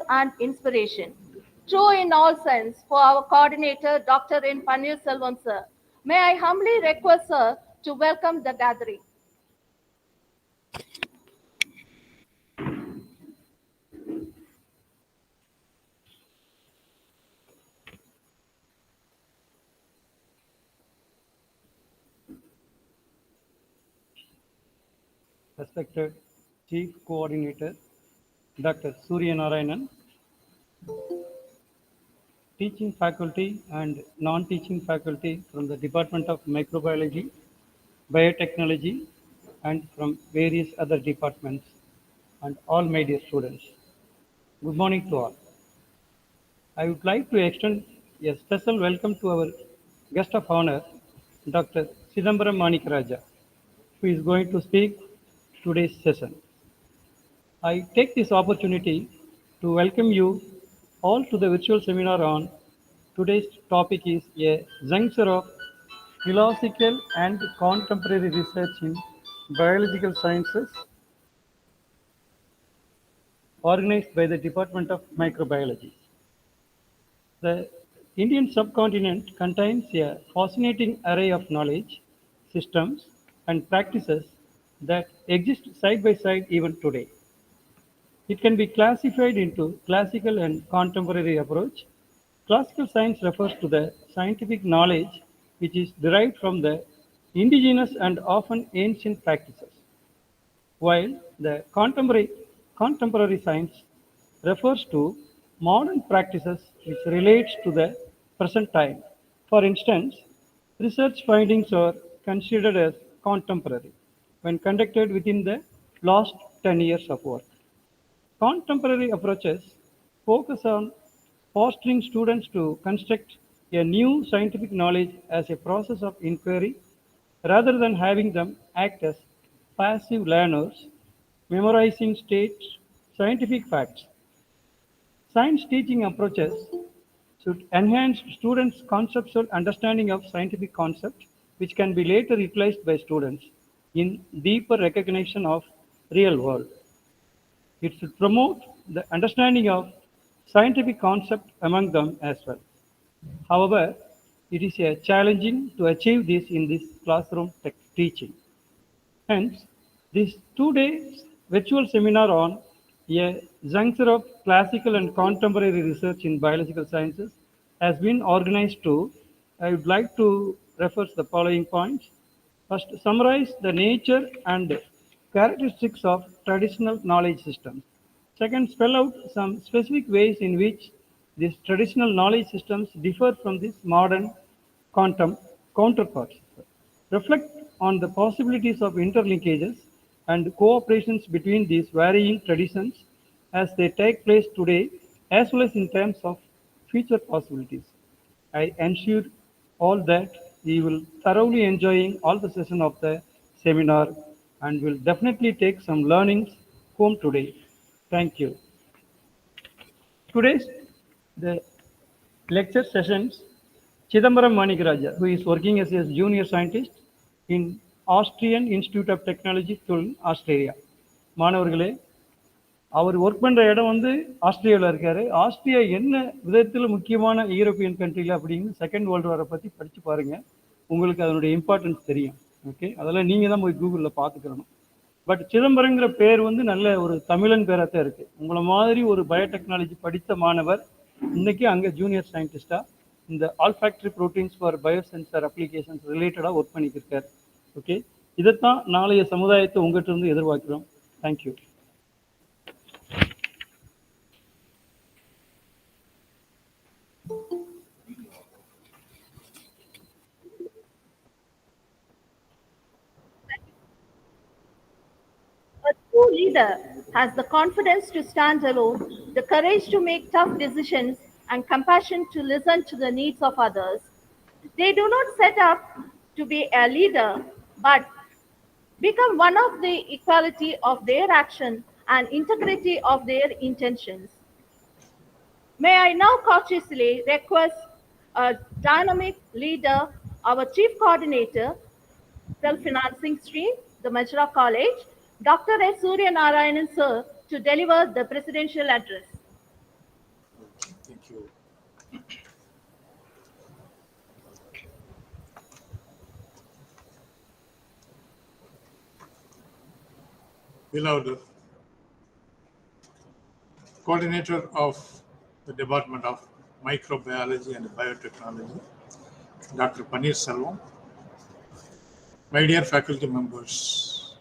and inspiration. True in all sense for our coordinator, Dr. N. Panneerselvam, sir. May I humbly request, sir, to welcome the gathering. Respected Chief Co-Ordinator, Dr. Suriyanarayanan, teaching faculty and non-teaching faculty from the Department of Microbiology, Biotechnology, and from various other departments, and all my dear students. Good morning to all. I would like to extend a special welcome to our guest of honor, Dr. Chidambaram Manikaraja, who is going to speak today's session. I take this opportunity to welcome you all to the virtual seminar on today's topic is a juncture of philosophical and contemporary research in biological sciences organized by the Department of Microbiology. The Indian subcontinent contains a fascinating array of knowledge, systems, and practices that exist side by side even today. It can be classified into classical and contemporary approach. Classical science refers to the scientific knowledge which is derived from the indigenous and often ancient practices, while the contemporary science refers to modern practices which relates to the present time. For instance, research findings are considered as contemporary when conducted within the last 10 years of work. Contemporary approaches focus on fostering students to construct a new scientific knowledge as a process of inquiry rather than having them act as passive learners, memorizing states scientific facts. Science teaching approaches should enhance students' conceptual understanding of scientific concepts, which can be later utilized by students in deeper recognition of real world. It should promote the understanding of scientific concept among them as well. However, it is challenging to achieve this in this classroom teaching. Hence, this 2 day virtual seminar on a juncture of classical and contemporary research in biological sciences has been organized to, I would like to refer to the following points. First, summarize the nature and characteristics of traditional knowledge systems. Second, spell out some specific ways in which these traditional knowledge systems differ from these modern quantum counterparts. Reflect on the possibilities of interlinkages and cooperations between these varying traditions as they take place today, as well as in terms of future possibilities. I ensure all that we will thoroughly enjoying all the session of the seminar and will definitely take some learnings home today. Thank you. Today's the lecture sessions, Chidambaram Manikaraja, who is working as a junior scientist in Austrian Institute of Technology, Tulln, Australia. மாணவர்களே, அவர் work பண்ணுற இடம் வந்து ஆஸ்திரேலியாவில் இருக்காரு. Austria என்ன விதத்தில் முக்கியமான European கண்ட்ரியில் அப்படின்னு செகண்ட் வேர்ல்டு வாரை பற்றி படித்து பாருங்கள், உங்களுக்கு அதனுடைய இம்பார்ட்டன்ஸ் தெரியும். ஓகே, அதெல்லாம் நீங்கள் தான் போய் கூகுளில் பார்த்துக்கிறணும். பட் சிதம்பரங்கிற பேர் வந்து நல்ல ஒரு தமிழன் பேராக தான் இருக்குது. உங்களை மாதிரி ஒரு பயோடெக்னாலஜி படித்த மாணவர் இன்னைக்கு அங்கே ஜூனியர் சயின்டிஸ்டாக இந்த olfactory proteins for biosensor applications ரிலேட்டடாக ஒர்க் பண்ணிட்டு இருக்காரு. ஓகே, இதைத்தான் நாளைய சமுதாயத்தை உங்கள்கிட்ட இருந்து எதிர்பார்க்கிறோம். Thank you. A true leader has the confidence to stand alone, the courage to make tough decisions, and compassion to listen to the needs of others. They do not set up to be a leader, but become one of the equality of their action and integrity of their intentions. May I now cautiously request a dynamic leader, our Chief Coordinator, Self-Financing Stream, the Madura College, Dr. S. Suriyanarayanan, sir, to deliver the presidential address. Thank you. Beloved coordinator of the Department of Microbiology and Biotechnology, Dr. Panneerselvam, my dear faculty members,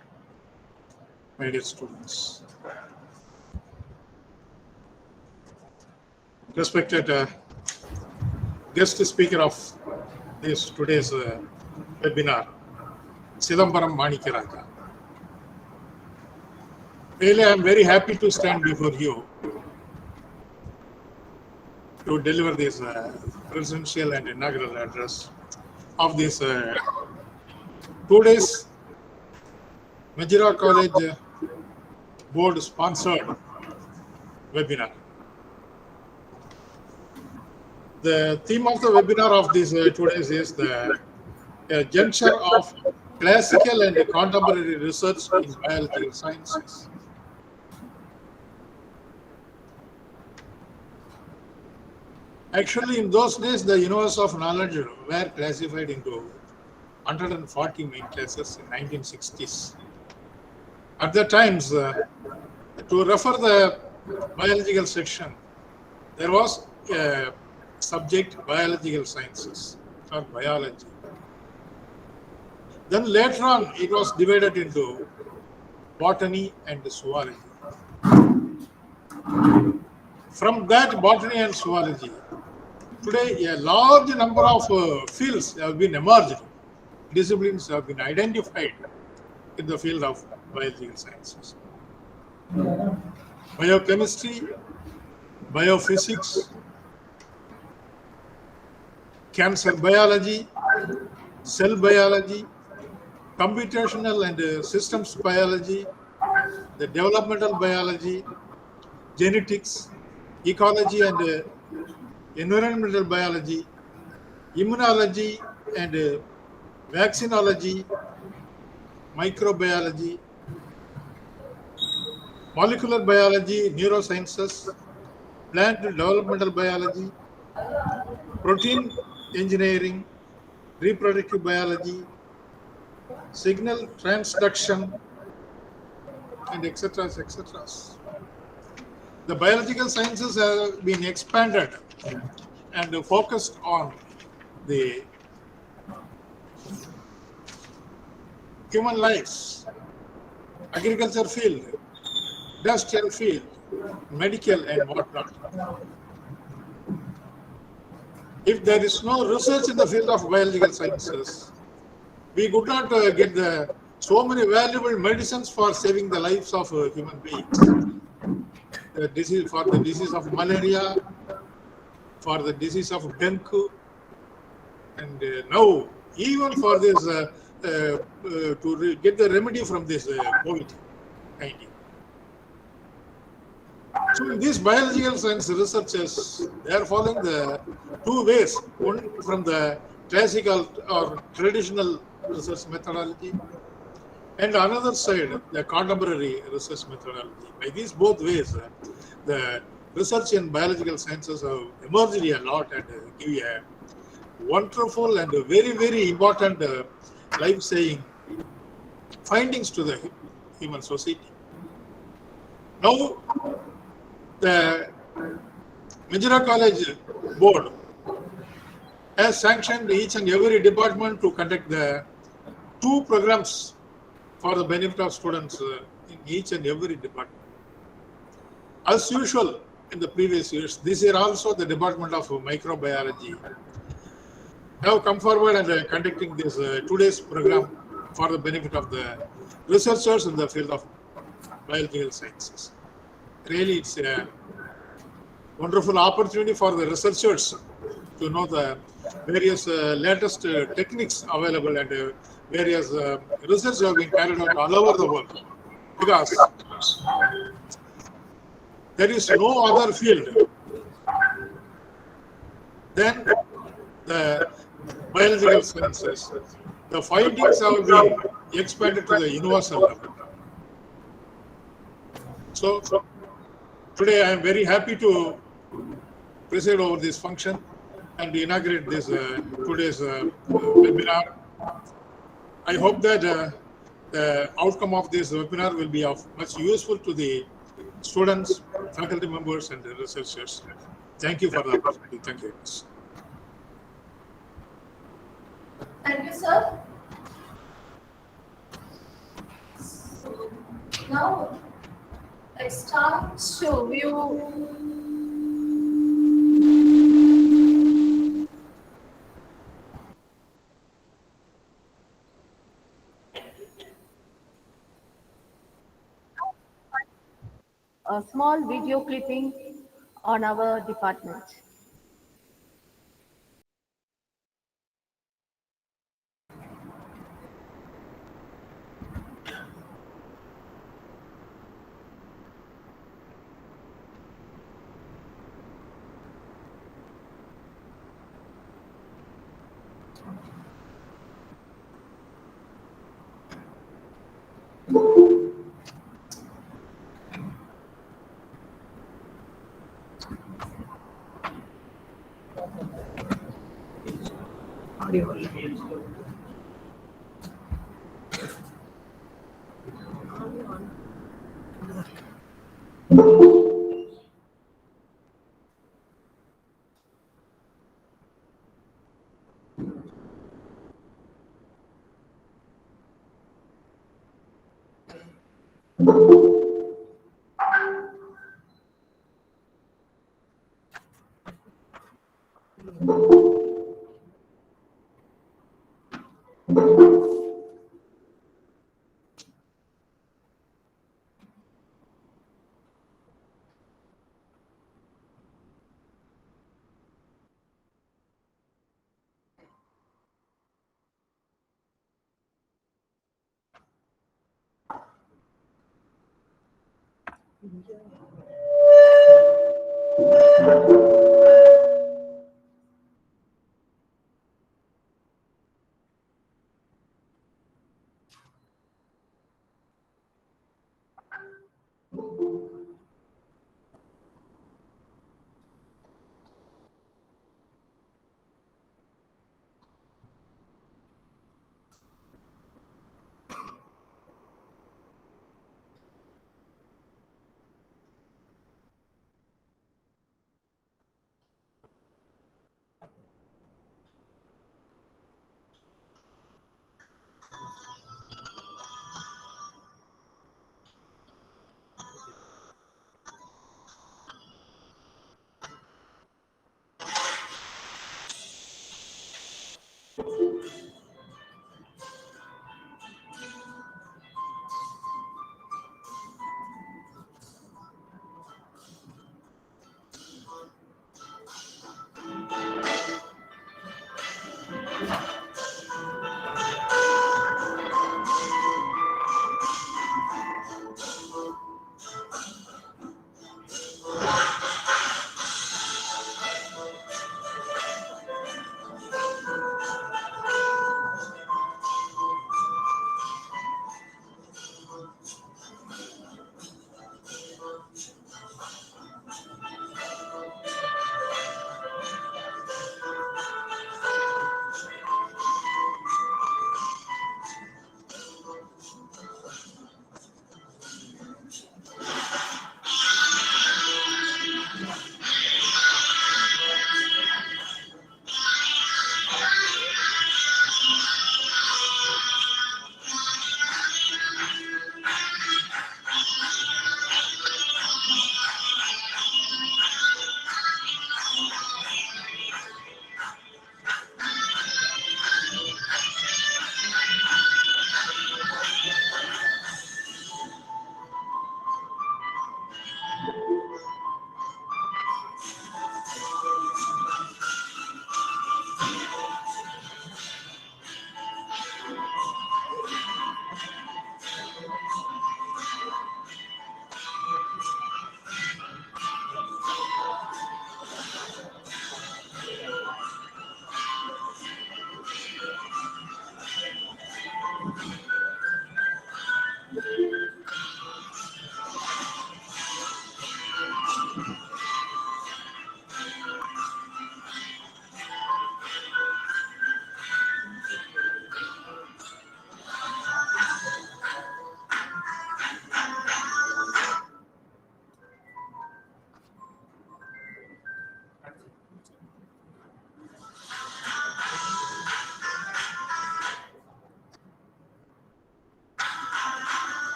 my dear students, respected guest speaker of this today's webinar, Chidambaram Manikaraja. Really, I am very happy to stand before you to deliver this presidential and inaugural address of this 2 days Madura College board sponsored webinar. The theme of the webinar of these 2 days is the juncture of classical and contemporary research in biological sciences. Actually, in those days, the universe of knowledge were classified into 140 main classes in 1960s. At the times, to refer the biological section, there was a subject biological sciences or biology. Then later on, it was divided into botany and zoology. From that botany and zoology, today a large number of fields have been emerged, disciplines have been identified in the field of biological sciences. Biochemistry, biophysics, cancer biology, cell biology, computational and systems biology, the developmental biology, genetics, ecology and environmental biology, immunology and vaccinology, microbiology, molecular biology, neurosciences, plant developmental biology, protein engineering, reproductive biology, signal transduction, and etc. etc. The biological sciences have been expanded and focused on the human lives, agriculture field, industrial field, medical and whatnot. If there is no research in the field of biological sciences, we could not get so many valuable medicines for saving the lives of human beings. The disease, for the disease of malaria, for the disease of dengue, and now even for this to get the remedy from this COVID-19. So in these biological science researchers, they are following the two ways, one from the classical or traditional research methodology, and another side, the contemporary research methodology. By these both ways, the research in biological sciences have emerged a lot and give a wonderful and very, very important life-saving findings to the human society. Now, the Madura College board has sanctioned each and every department to conduct the 2 programs for the benefit of students in each and every department. As usual in the previous years, this year also the Department of Microbiology have come forward and conducting this 2 days program for the benefit of the researchers in the field of biological sciences. Really, it's a wonderful opportunity for the researchers to know the various latest techniques available and various research have been carried out all over the world, because there is no other field than the biological sciences. The findings have been expanded to the universal level. So today I am very happy to preside over this function and inaugurate this today's webinar. I hope that the outcome of this webinar will be of much useful to the students, faculty members, and the researchers. Thank you for the opportunity. Thank you very much. Thank you, sir. Now, let's start to view a small video clipping on our department.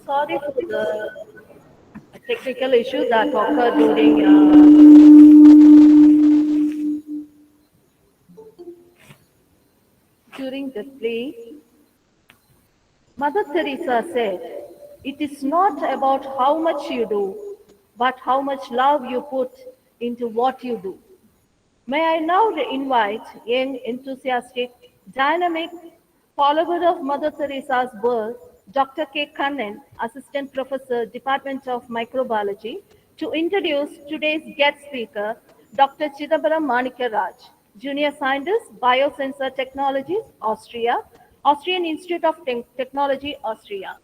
Sorry for the technical issue that occurred during the play. Mother Teresa said, "It is not about how much you do, but how much love you put into what you do." May I now invite young, enthusiastic, dynamic follower of Mother Teresa's birth, Dr. K. Kannan, Assistant Professor, Department of Microbiology, to introduce today's guest speaker, Dr. Chidambaram Manikaraj, Junior Scientist, Biosensor Technologies, Austria, Austrian Institute of Technology, Austria.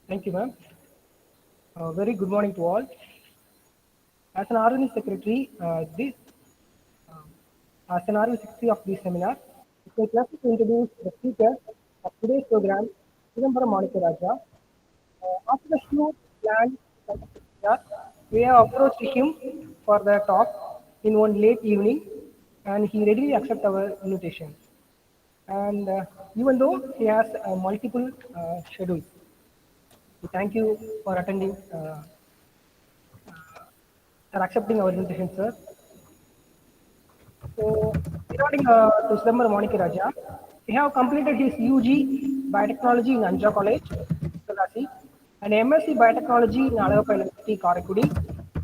Thank you, ma'am. Very good morning to all. As an organizing secretary, as an organizing secretary of this seminar, it's my pleasure to introduce the speaker of today's program, Chidambaram Manikaraja. After the shoot planned, we have approached him for the talk in one late evening, and he readily accepted our invitation. And even though he has multiple schedules, so thank you for attending and accepting our invitation, sir. So, regarding to Sudhamar Monikiraja, he have completed his UG Biotechnology in Madura College, Sulasi, and MSc Biotechnology in Alfactor University, Karakudi,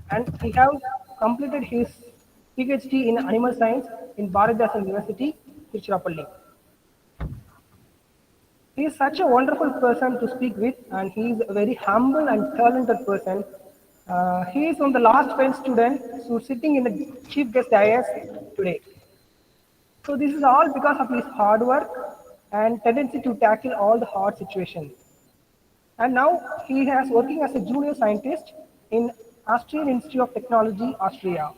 and he have completed his PhD in Animal Science in Bharatdasan University, Tiruchirappalli. He is such a wonderful person to speak with, and he is a very humble and talented person. He is one of the last bench students who is sitting in the chief guest dais today. So this is all because of his hard work and tendency to tackle all the hard situations. And now he is working as a junior scientist in Austrian Institute of Technology, Austria.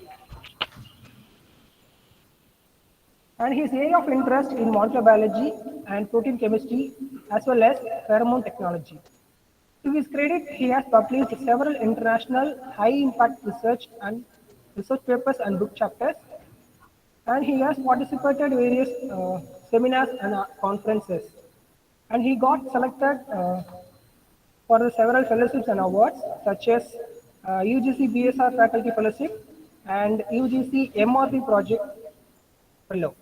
And his area of interest in molecular biology and protein chemistry, as well as pheromone technology. To his credit, he has published several international high-impact research papers and book chapters, and he has participated in various seminars and conferences. And he got selected for the several fellowships and awards, such as UGC BSR Faculty Fellowship and UGC MRP Project Fellow.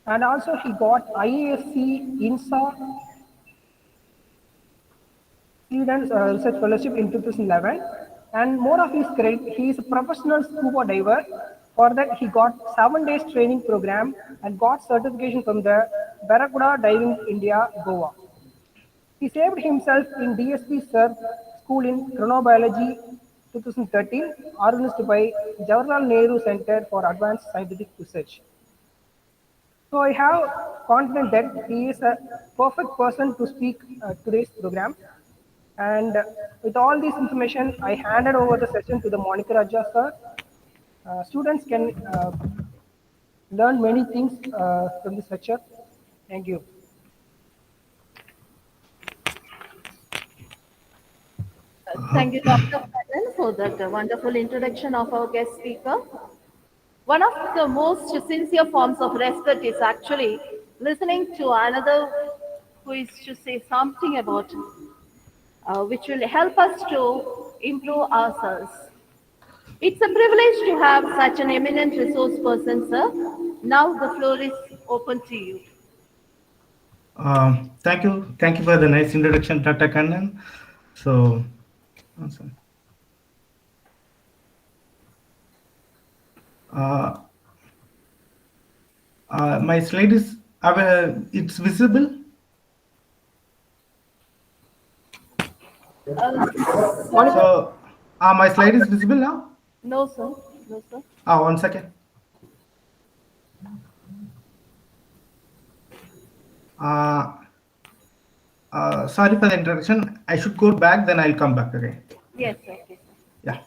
And also he got IASC INSA Students Research Fellowship in 2011. And more of his credit, he is a professional scuba diver. For that, he got 7 days training program and got certification from the Barracuda Diving India, Goa. He saved himself in D.Sc. Sir School in Chronobiology 2013, organized by Jawaharlal Nehru Center for Advanced Scientific Research. So I have confidence that he is a perfect person to speak today's program. And with all this information, I handed over the session to the Monica Raja sir. Students can learn many things from this lecture. Thank you. Thank you, Dr. Kannan, for that wonderful introduction of our guest speaker. One of the most sincere forms of respect is actually listening to another who is to say something about which will help us to improve ourselves. It's a privilege to have such an eminent resource person, sir. Now the floor is open to you. Thank you for the nice introduction, Dr. Kannan. So, awesome. Uh, my slide is it's visible. So, my slide is visible now. No, sir. No, sir. 1 second. Uh, Sorry for the introduction. I should go back, then I'll come back again. Yes, okay. Yeah.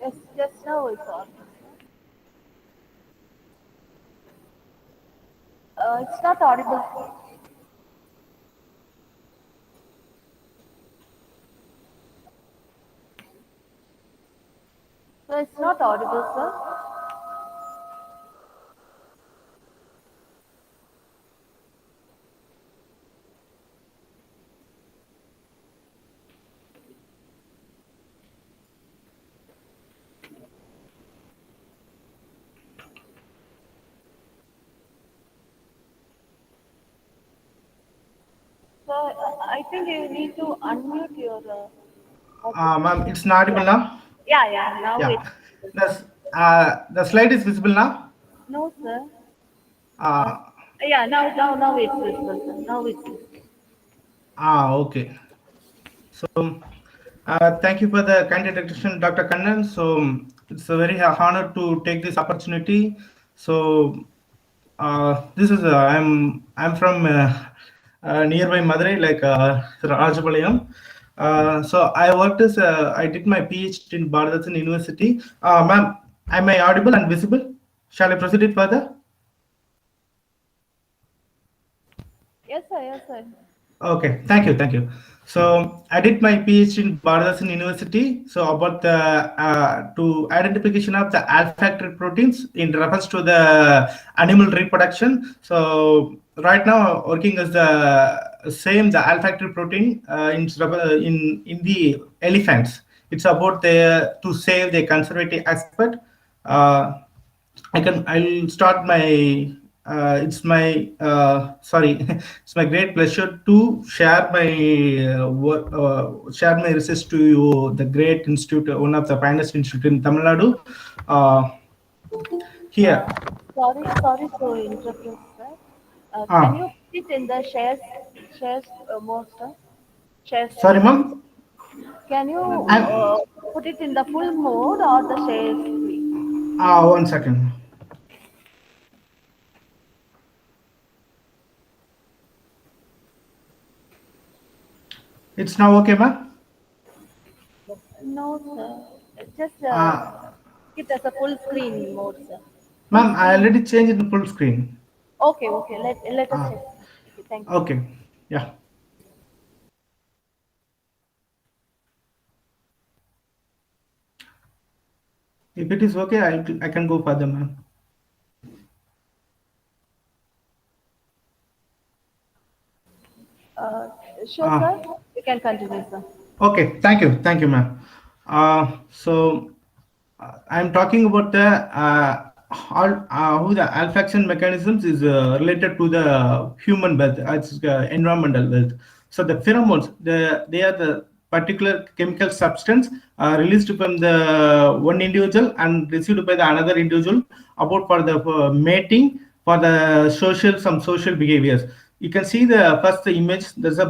Yes, just now it's on. It's not audible. So it's not audible, sir. So I think you need to unmute your Ma'am, microphone. it's not Yeah, audible now? yeah. Now Yeah. it's The slide is visible now? no, sir. Uh, Uh, yeah, now it's visible, sir. Now it's visible. okay. So, thank you for the kind introduction, Dr. Kannan. So, it's a very honor to take this opportunity. So, this is I'm from nearby Madurai, like Rajapalayam. So I did my PhD in Bharathan University. Ma'am, am I audible and visible? Shall I proceed it further? Yes, sir. Yes, sir. Okay, thank you, thank you. So I did my PhD in Bharathan University. So about the to identification of the alfactor proteins in reference to the animal reproduction. So right now working as the same the alfactor protein in the elephants. It's about the to save the conservative aspect. Uh, I'll start my it's my sorry it's my great pleasure to share my share my research to you, the great institute, one of the finest institute in Tamil Nadu. Uh, Uh, Here. sorry to interrupt you, sir. Can Ah, you put it in the shares mode, sir? Share sorry, screen. ma'am. Can you I'm put it in the full mode or the share screen? 1 second. It's now okay, ma'am. No, sir. Just Uh, it as a full screen mode, sir. Full Ma'am, I screen. already changed it to full screen. Okay. Let us Ah, check. Okay, thank you. okay. Yeah. If it is okay, I can go further, ma'am. Sure, sir. You can continue, sir. Okay, thank you, ma'am. So I'm talking about the how the olfaction mechanisms is related to the human wealth, environmental wealth. So the pheromones, they are the particular chemical substance released from the one individual and received by the another individual about for the mating, for the some social behaviors. You can see the first image. There's a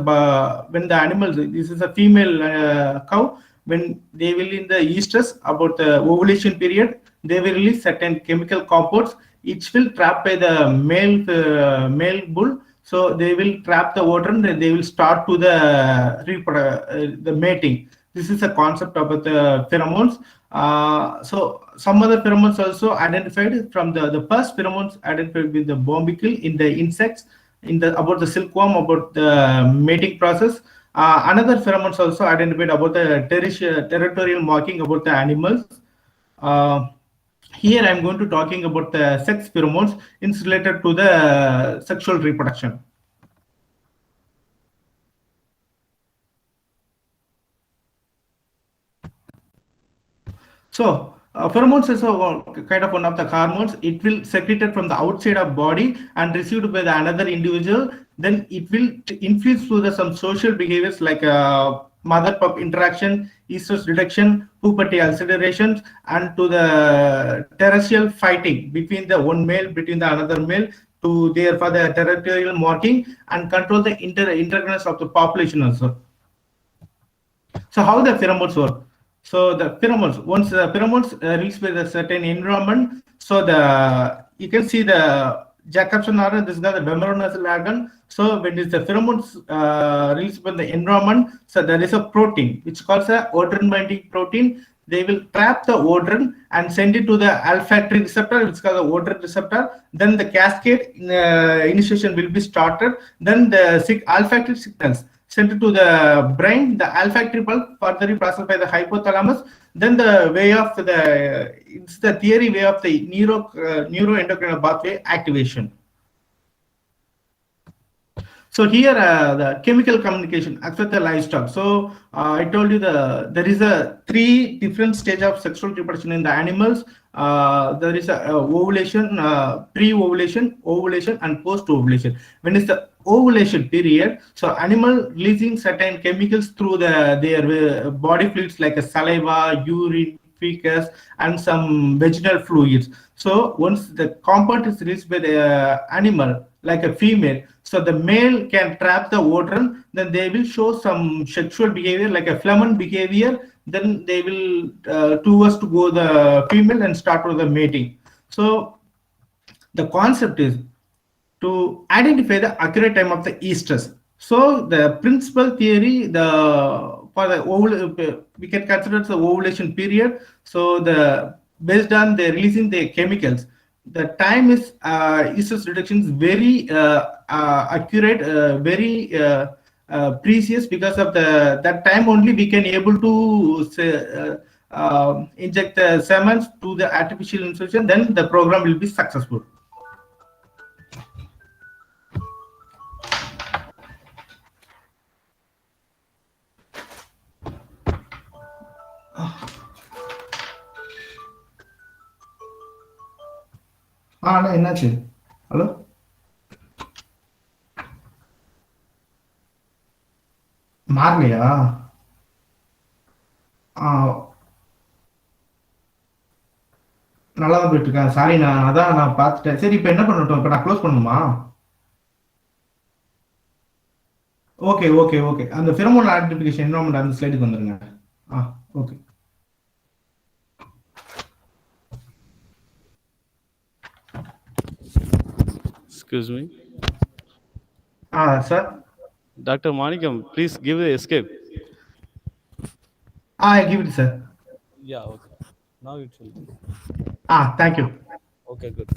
when the animals, this is a female cow, when they will in the estrus about the ovulation period, they will release certain chemical compounds. It will trap by the male bull. So they will trap the water and then they will start to the mating. This is a concept about the pheromones. So some other pheromones also identified from the first pheromones identified with the bombicle in the insects, in the about the silkworm, about the mating process. Another pheromones also identified about the territorial marking about the animals. Uh, Here I'm going to talking about the sex pheromones. It's related to the sexual reproduction. So pheromones is a kind of one of the hormones. It will secreted from the outside of body and received by the another individual. Then it will influence through the some social behaviors like mother pup interaction, estrus reduction, puberty acceleration, and to the terrestrial fighting between the one male between the another male to there for the territorial marking and control the intergress of the population also. So how the pheromones work? So the pheromones, once the pheromones reach with a certain environment, so the you can see the Jacobson organ. This is the membranous organ. So when is the pheromones reach with the environment, so there is a protein which calls a odorant binding protein. They will trap the odorant and send it to the olfactory receptor, which is called the odorant receptor. Then the cascade initiation will be started. Then the olfactory signals sent to the brain, the olfactory pulp further processed by the hypothalamus. Then the way of the it's the theory way of the neuroendocrine pathway activation. So here the chemical communication affect the livestock. So I told you there is a three different stage of sexual reproduction in the animals. There is a ovulation, pre-ovulation, ovulation, and post-ovulation. When is the ovulation period? So animal releasing certain chemicals through their body fluids like a saliva, urine, fecus, and some vaginal fluids. So once the compound is released by the animal, like a female, so the male can trap the odorant, then they will show some sexual behavior like a phlegm behavior, then they will towards to go the female and start with the mating. So the concept is to identify the accurate time of the estrus. So the principal theory, we can consider the ovulation period. So based on the releasing the chemicals, the time is estrus reduction is very accurate, very precious, because of that time only we can able to say, inject the semen to the artificial insertion. Then the program will be successful. என்னாச்சு hello மாறலையா நல்லா தான் போயிட்டு இருக்கேன். Sorry, நான் பார்த்துட்டேன். சரி, இப்போ என்ன பண்ணட்டும்? இப்போ நான் க்ளோஸ் பண்ணணுமா? Okay okay okay. அந்த ஃபெரோமோன் ஐடென்டிஃபிகேஷன் என்விரான்மெண்ட் அந்த ஸ்லைடுக்கு வந்துருங்க. Okay. Excuse me. Sir. Dr. Manikam, please give the escape. I give it, sir. Yeah, okay. Now it will. Thank you. Okay, good.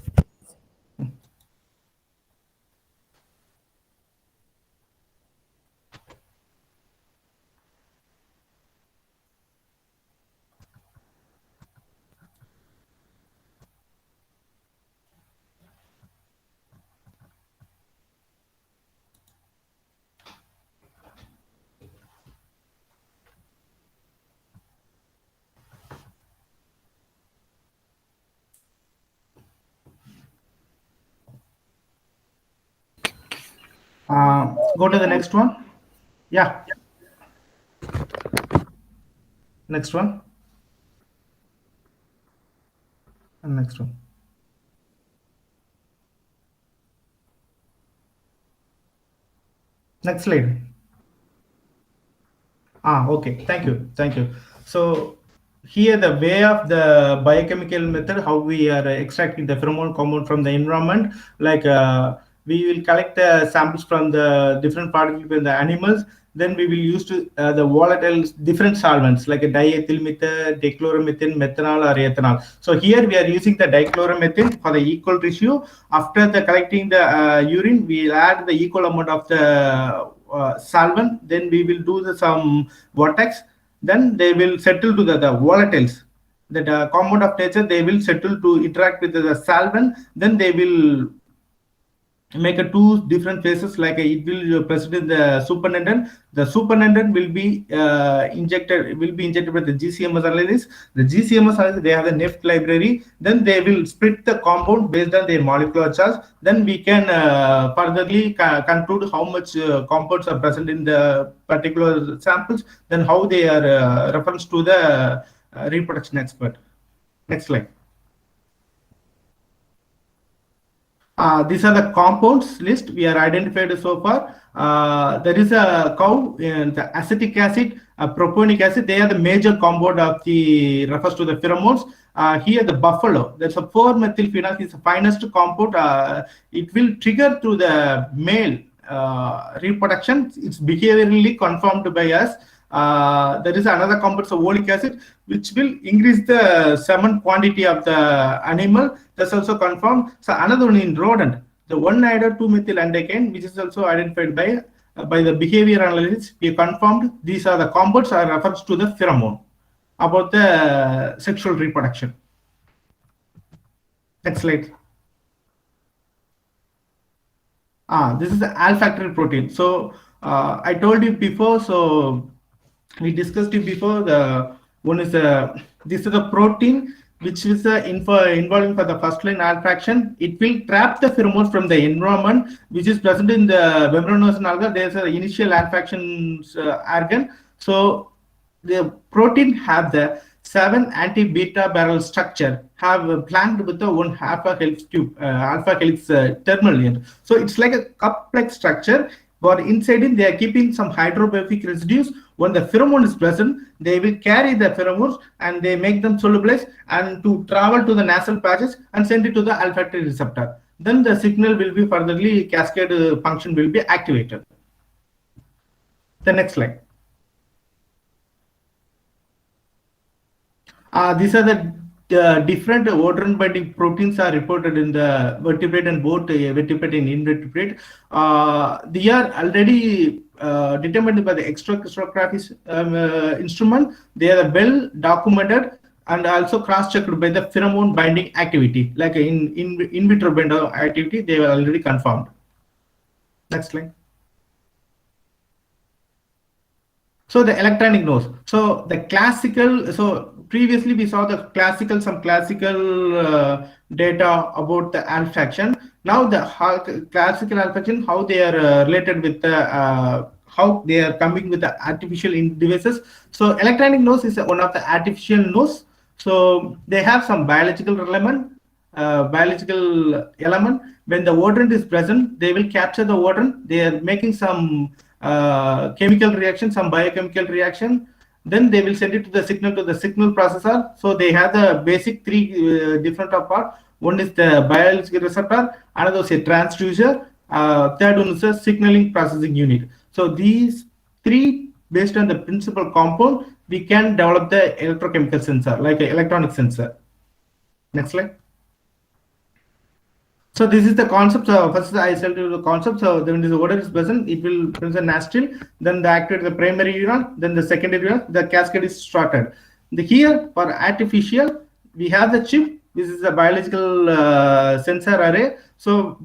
Go to the next one. Yeah. Next one. And next one. Next slide. Okay. Thank you. Thank you. So here the way of the biochemical method, how we are extracting the pheromone compound from the environment, like we will collect the samples from the different particles in the animals. Then we will use to the volatile different solvents like a diethylmethyl, dichloromethane, methanol, or ethanol. So here we are using the dichloromethane for the equal ratio. After the collecting the urine, we will add the equal amount of the solvent. Then we will do some vortex. Then they will settle to the volatiles. That compound of nature, they will settle to interact with the solvent. Then they will make a two different phases, like it will present in the supernatant. The supernatant will be injected with the GCMS analysis. The GCMS analysis, they have the NEFT library. Then they will split the compound based on their molecular charge. Then we can furtherly conclude how much compounds are present in the particular samples, then how they are reference to the reproduction expert. Next slide. These are the compounds list we are identified so far. There is a cow, the acetic acid, propionic acid. They are the major compound of the refers to the pheromones. Here the buffalo, there's a 4-methylphenol is the finest compound. It will trigger to the male reproduction. It's behaviorally confirmed by us. There is another compound, so oleic acid, which will increase the semen quantity of the animal. That's also confirmed. So another one in rodent, the 1,2-methyl-androgen, which is also identified by the behavior analysis. We confirmed these are the compounds are refers to the pheromone about the sexual reproduction. Next slide. This is the Alfactor protein. So I told you before. So we discussed it before. The one is this is the protein which is involving for the first line olfaction. It will trap the pheromones from the environment, which is present in the membranous alga. There's an initial olfaction organ. So the protein have the 7 anti-beta barrel structure, have flanked with the one alpha helix tube, alpha helix terminal end. So it's like a cup-like structure. But inside it, they are keeping some hydrophobic residues. When the pheromone is present, they will carry the pheromones and they make them solubilize and to travel to the nasal patches and send it to the olfactory receptor. Then the signal will be furtherly cascade function will be activated. The next slide. These are the different odorant binding proteins are reported in the vertebrate and both vertebrate and invertebrate. They are already determined by the extracrystallography instrument. They are well documented and also cross-checked by the pheromone binding activity, like in vitro binding activity. They were already confirmed. Next slide. So the electronic nose. So the classical. So previously we saw the some classical data about the olfaction. Now the classical olfaction, how they are related with the how they are coming with the artificial devices. So electronic nose is one of the artificial nose. So they have some biological element. When the odorant is present, they will capture the odorant. They are making some chemical reaction, some biochemical reaction. Then they will send it to the signal processor. So they have the basic three different part. One is the biological receptor, another is a transducer, third one is a signaling processing unit. So these three, based on the principal compound, we can develop the electrochemical sensor, like an electronic sensor. Next slide. So this is the concept. First I tell you the concept. So when the odor is present, it will present nostril, then the activate the primary neuron, then the secondary neuron, the cascade is started. Here for artificial, we have the chip. This is a biological sensor array. So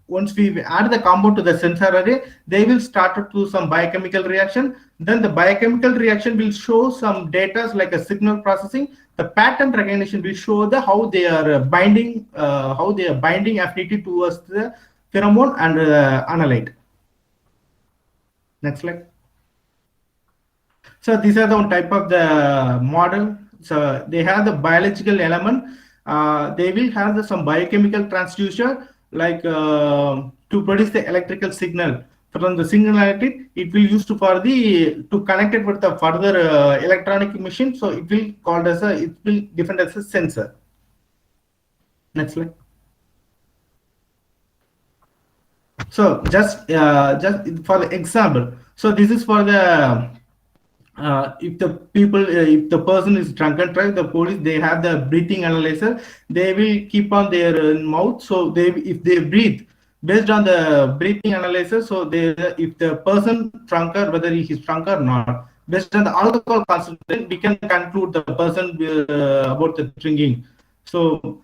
once we add the compound to the sensor array, they will start to do some biochemical reaction. Then the biochemical reaction will show some data like a signal processing. The pattern recognition will show how they are binding affinity towards the pheromone and analyte. Next slide. So these are the one type of the model. So they have the biological element. They will have some biochemical transducer like to produce the electrical signal. From the singularity, it will used for the to connect it with the further electronic machine. So it will called as a it will defined as a sensor. Next slide. So just for the example. So this is for the if the people if the person is drunk and drive, the police they have the breathing analyzer. They will keep on their mouth, so they if they breathe based on the breathing analyzer, so they if the person drunk or whether he is drunk or not, based on the alcohol concentration we can conclude the person about the drinking. So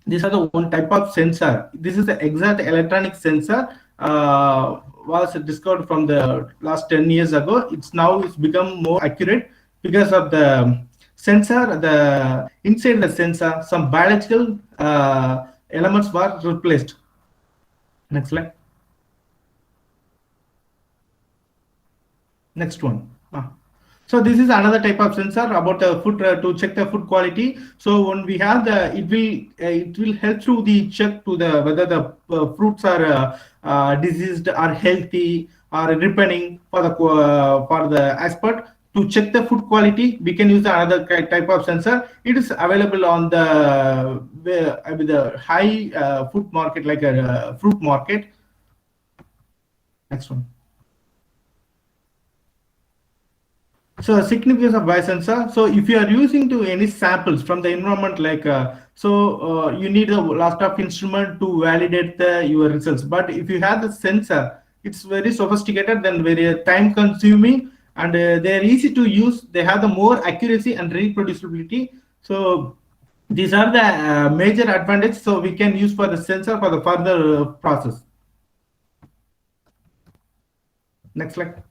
these are the one type of sensor. This is the exact electronic sensor was discovered from the last 10 years ago. It's become more accurate because of the sensor. The inside the sensor some biological elements were replaced. Next slide. Next one. So this is another type of sensor about the food to check the food quality. So when we have the, it will help through the check to the whether the fruits are diseased or healthy or ripening for the expert to check the food quality. We can use another type of sensor. It is available on the high food market like a fruit market. Next one. So significance of biosensor. So if you are using to any samples from the environment, like you need a lot of instrument to validate your results. But if you have the sensor, it's very sophisticated, then very time consuming, and they are easy to use. They have the more accuracy and reproducibility. So these are the major advantages. So we can use for the sensor for the further process. Next slide.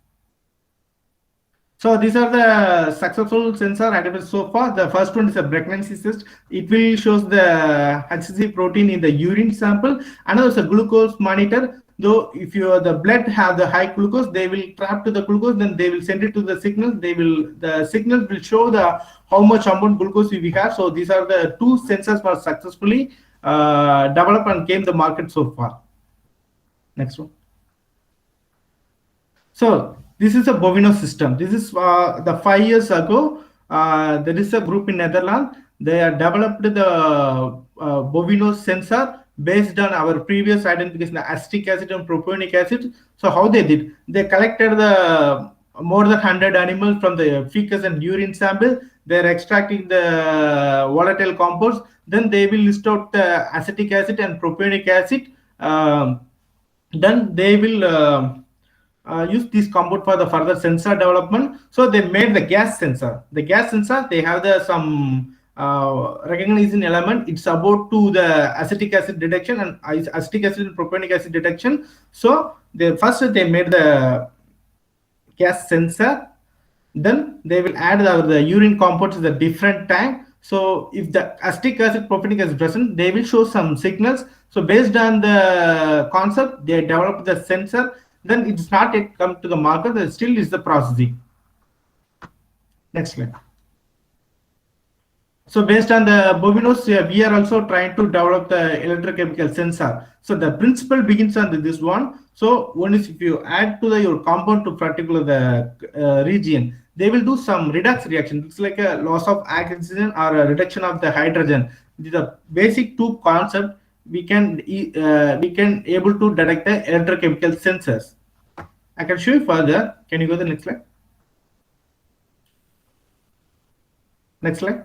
So these are the successful sensor identified so far. The first one is a pregnancy test. It will shows the HCG protein in the urine sample. Another is a glucose monitor. Though if the blood have the high glucose, they will trap to the glucose, then they will send it to the signal. The signal will show the how much amount glucose we have. So these are the two sensors were successfully developed and came the market so far. Next one. So this is a Bovino system. This is the 5 years ago. There is a group in Netherlands. They have developed the Bovino sensor based on our previous identification, the acetic acid and propionic acid. So how they did? They collected the more than 100 animals from the feces and urine sample. They're extracting the volatile compounds. Then they will list out the acetic acid and propionic acid. Then they will use this compound for the further sensor development. So they made the gas sensor. The gas sensor, they have some recognizing element. It's about to the acetic acid detection and acetic acid and propionic acid detection. So first they made the gas sensor. Then they will add the urine compounds to the different tank. So if the acetic acid propionic acid is present, they will show some signals. So based on the concept, they developed the sensor. Then it's not yet come to the market, it still is the processing. Next slide. So based on the Bovinos, we are also trying to develop the electrochemical sensor. So the principle begins on this one. So one is if you add to your compound to particular the region, they will do some redox reaction. It's like a loss of oxygen or a reduction of the hydrogen. The basic two concept we can able to detect the electrochemical sensors. I can show you further. Can you go to the next slide? Next slide.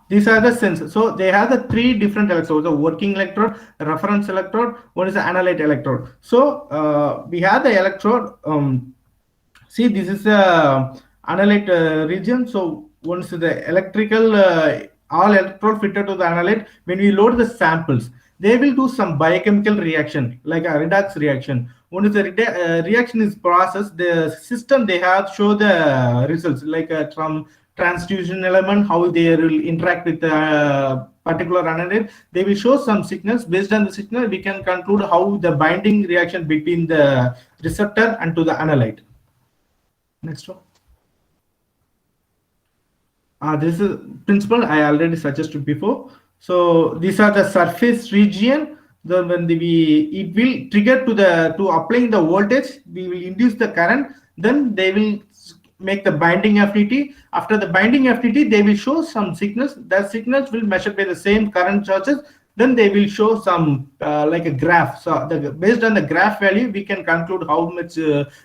These are the sensors. So they have the three different electrodes: the working electrode, reference electrode, one is the analyte electrode. So we have the electrode. See, this is the analyte region. So once the electrical all electrode fitted to the analyte, when we load the samples, they will do some biochemical reaction like a redox reaction. Once the reaction is processed, the system they have show the results like from transduction element, how they will interact with the particular analyte, they will show some signals. Based on the signal, we can conclude how the binding reaction between the receptor and to the analyte. Next one. This is principle I already suggested before. So these are the surface region. Then when it will trigger to applying the voltage, we will induce the current. Then they will make the binding affinity. After the binding affinity, they will show some signals. The signals will measure by the same current charges. Then they will show some like a graph. So based on the graph value, we can conclude how much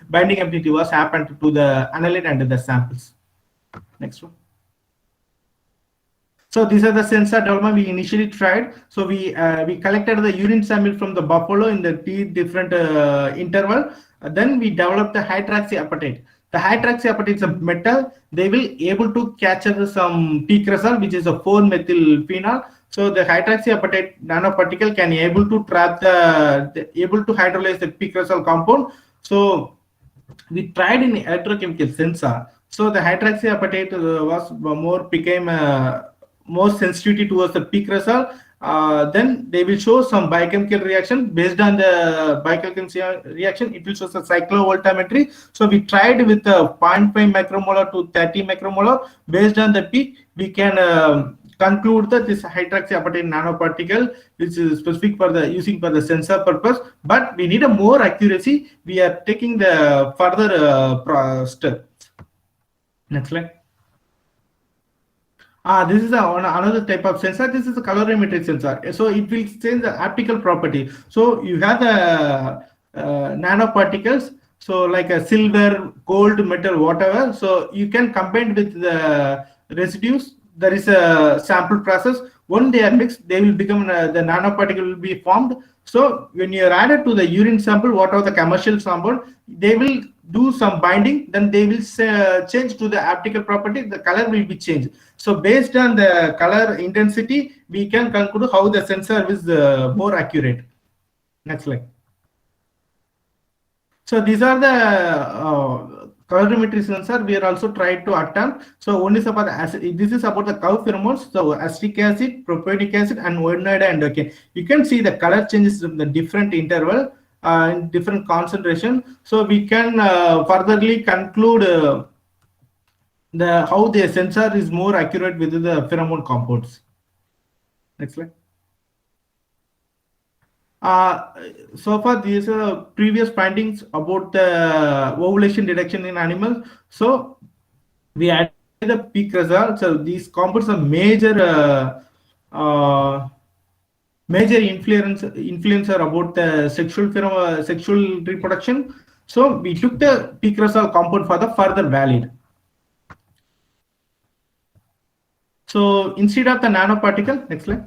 binding affinity was happened to the analyte and the samples. Next one. So these are the sensor development we initially tried. So we collected the urine sample from the buffalo in the different interval. Then we developed the hydroxyapatite. The hydroxyapatite is a metal. They will able to capture some picrosol, which is a 4-methylphenol. So the hydroxyapatite nanoparticle can able to trap able to hydrolyze the picrosol compound. So we tried in electrochemical sensor. So the hydroxyapatite became more sensitivity towards the picrosol. Then they will show some biochemical reaction. Based on the biochemical reaction, it will show the cyclovoltammetry. So we tried with 0.5 micromolar to 30 micromolar. Based on the peak, we can conclude that this hydroxyapatite nanoparticle, which is specific for the using for the sensor purpose, but we need a more accuracy. We are taking the further step. Next slide. This is another type of sensor. This is a colorimeter sensor. So it will change the optical property. So you have the nanoparticles. So like a silver, gold, metal, whatever. So you can combine with the residues. There is a sample process. When they are mixed, they will become the nanoparticle will be formed. So when you are added to the urine sample, whatever the commercial sample, they will do some binding. Then they will change to the optical property. The color will be changed. So based on the color intensity, we can conclude how the sensor is more accurate. Next slide. So these are the colorimetry sensor we are also tried to attempt. So one is about the acid. This is about the cow pheromones. So acetic acid, propionic acid, and oenide, and okay, you can see the color changes in the different interval and different concentration. So we can furtherly conclude how the sensor is more accurate with the pheromone compounds. Next slide. So far, these are previous findings about the ovulation detection in animals. So we added the peak result. So these compounds are major influencer about the sexual reproduction. So we took the peak result compound for the further valid. So instead of the nanoparticle, next slide.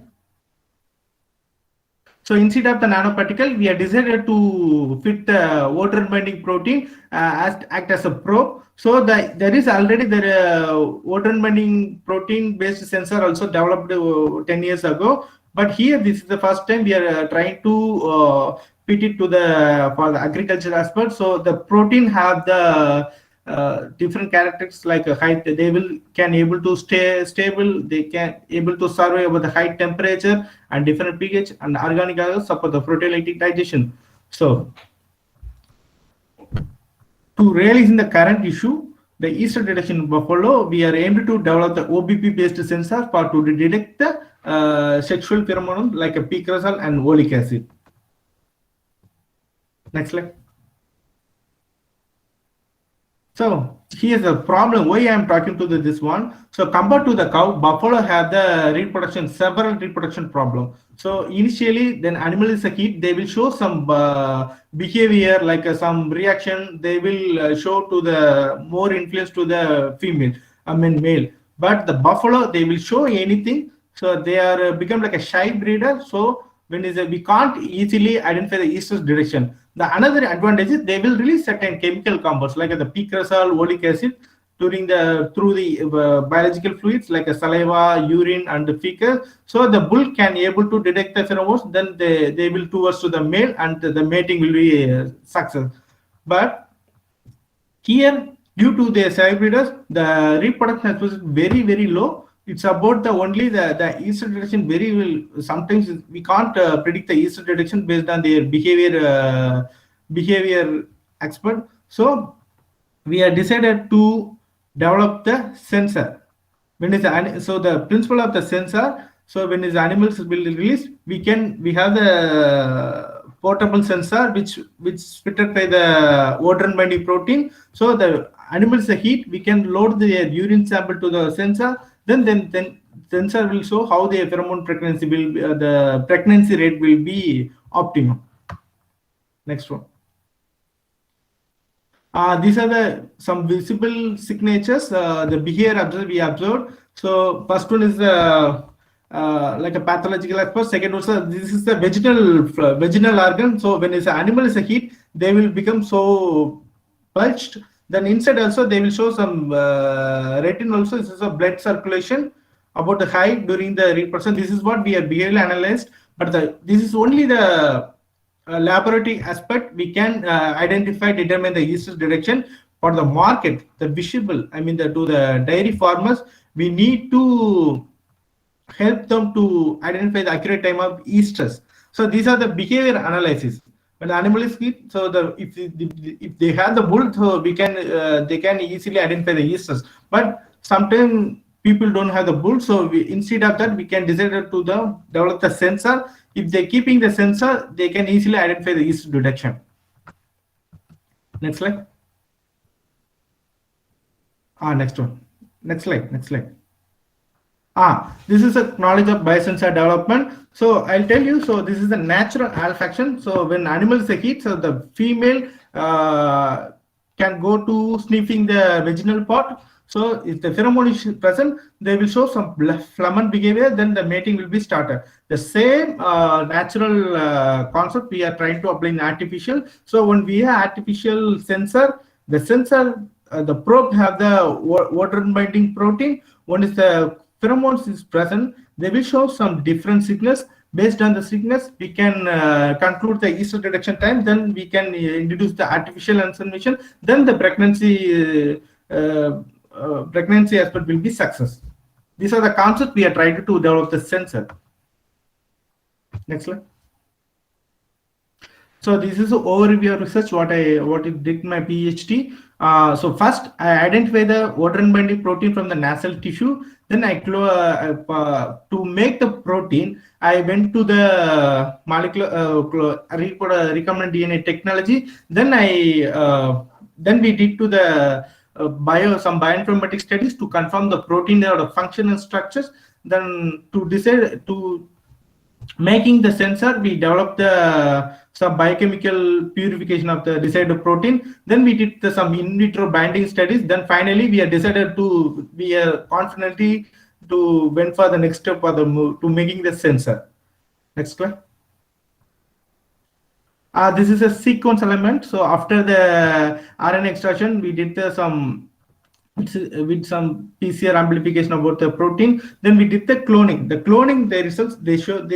So instead of the nanoparticle, we have decided to fit the water binding protein act as a probe. So there is already the water binding protein based sensor also developed 10 years ago. But here, this is the first time we are trying to fit it for the agriculture aspect. So the protein have the different characteristics like height. They can able to stay stable. They can able to survive over the high temperature and different pH, and organic acids support the proteolytic digestion. So to realize in the current issue, the Easter detection buffalo, we are aimed to develop the OBP based sensor to detect the sexual pheromone like a picrosol and oleic acid. Next slide. So here's the problem why I am talking to this one. So compared to the cow, buffalo have the several reproduction problem. So initially, then animal is a heat, they will show some behavior like some reaction. They will show to the more influence to the male. But the buffalo, they will show anything. So they are become like a shy breeder. So we can't easily identify the estrus direction. The another advantage is they will release certain chemical compounds like the picrosol, oleic acid through the biological fluids like a saliva, urine, and the fecal. So the bull can able to detect the pheromones. Then they will towards to the male, and the mating will be success. But here, due to the shy breeders, the reproduction is very, very low. it's about the only the yeast detection very well. Sometimes we can't predict the yeast detection based on their behavior expert. So we have decided to develop the sensor. When is so the principle of the sensor, so when is animals will release, we have the portable sensor which fitted by the odor binding protein. So the animals the heat, we can load the urine sample to the sensor, then sensor will show how the pheromone pregnancy will be, the pregnancy rate will be optimum. Next one. These are some visible signatures, the behavior we observed. So first one is like a pathological expert. Second one, this is the vaginal organ. So when an animal is a heat, they will become so bulged. Then inside also they will show some retin also. This is a blood circulation about the height during the reproduction. This is what we have behaviorally analyzed. But this is only the laboratory aspect. We can identify, determine the yeast direction. For the market, the visible, I mean to the dairy farmers, we need to help them to identify the accurate time of yeast stress. So these are the behavior analysis. When the animal is heat, so if they have the bull, so we can they can easily identify the yeast stress. But sometimes people don't have the bull, so instead of that, we can decide to develop the sensor. If they're keeping the sensor, they can easily identify the yeast detection. Next slide. Next one. Next slide. This is a knowledge of biosensor development. So I'll tell you. So this is the natural olfaction. So when animals heat, so the female can go to sniffing the vaginal part. So if the pheromone is present, they will show some flammant behavior, then the mating will be started. The same natural concept we are trying to apply in artificial. So when we have artificial sensor, the sensor, the probe have the water binding protein. When is the pheromones is present, they will show some different signals. Based on the signals, we can conclude the yeast detection time. Then we can introduce the artificial insemination. Then the pregnancy aspect will be success. These are the concepts we are trying to develop the sensor. Next slide. So this is an overview of research what I did my PhD. So first I identify the water binding protein from the nasal tissue. Then I to make the protein, I went to the molecular recombinant DNA technology. Then we did to the some bioinformatics studies to confirm the protein or the function and structures. Then to decide to making the sensor, we developed some biochemical purification of the desired protein. Then we did some in vitro binding studies. Then finally we have decided to confidently to went for the next step for to making the sensor. Next slide. This is a sequence element. So after the RNA extraction, we did some with some PCR amplification about the protein. Then we did the cloning. The cloning, the results they show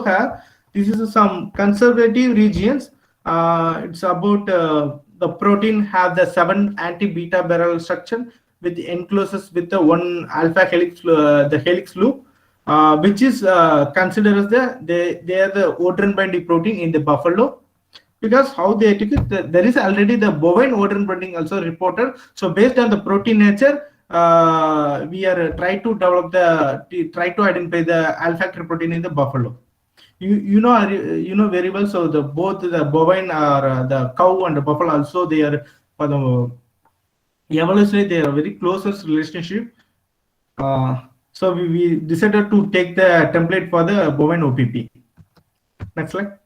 have this is some conservative regions. It's about the protein have the 7 anti-beta barrel structure with encloses with the 1 alpha helix, the helix loop, which is considered as they are the odor binding protein in the buffalo. Because how they took it, there is already the bovine odor binding also reported. So based on the protein nature, we are try to identify the Alfactor protein in the buffalo. You know very well. So both the bovine or the cow and the buffalo also they are for the evolutionary they are very closest relationship. So we decided to take the template for the bovine OPP. Next slide.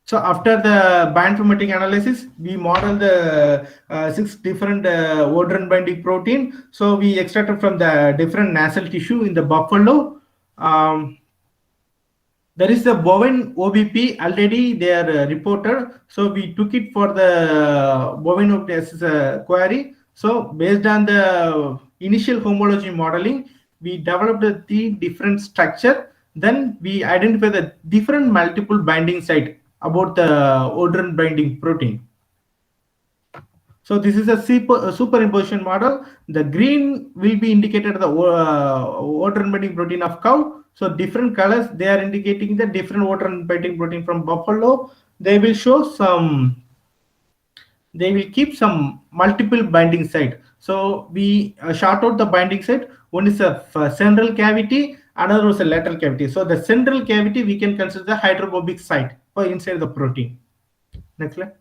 So after the bioinformatic analysis, we modeled the 6 different odor binding protein. So we extracted from the different nasal tissue in the buffalo. There is the bovine OBP already they are reported. So we took it for the bovine OBP as a query. So based on the initial homology modeling, we developed the 3 different structure. Then we identify the different multiple binding site about the odor binding protein. So this is a superimposition model. The green will be indicated the water-binding protein of cow. So different colors, they are indicating the different water-binding protein from buffalo. They will show some, they will keep some multiple binding site. So we short out the binding site. One is a central cavity, another is a lateral cavity. So the central cavity we can consider the hydrophobic site for inside the protein. Next slide.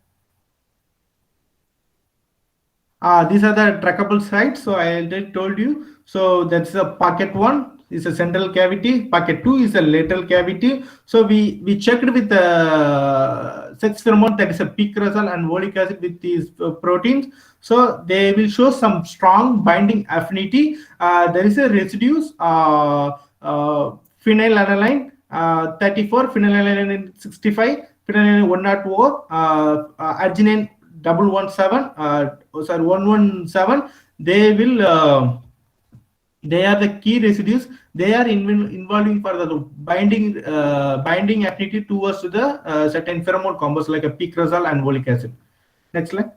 These are the trackable sites. So I already told you. So that's a pocket one is a central cavity. Pocket two is a lateral cavity. So we checked with the sex pheromone, that is a picrosal and folic acid with these proteins. So they will show some strong binding affinity. There is a residues phenylalanine 34, phenylalanine 65, phenylalanine 104, arginine 117, they will they are the key residues. They are involving for the binding affinity towards the certain pheromone compounds like a picrosal and folic acid. Next slide.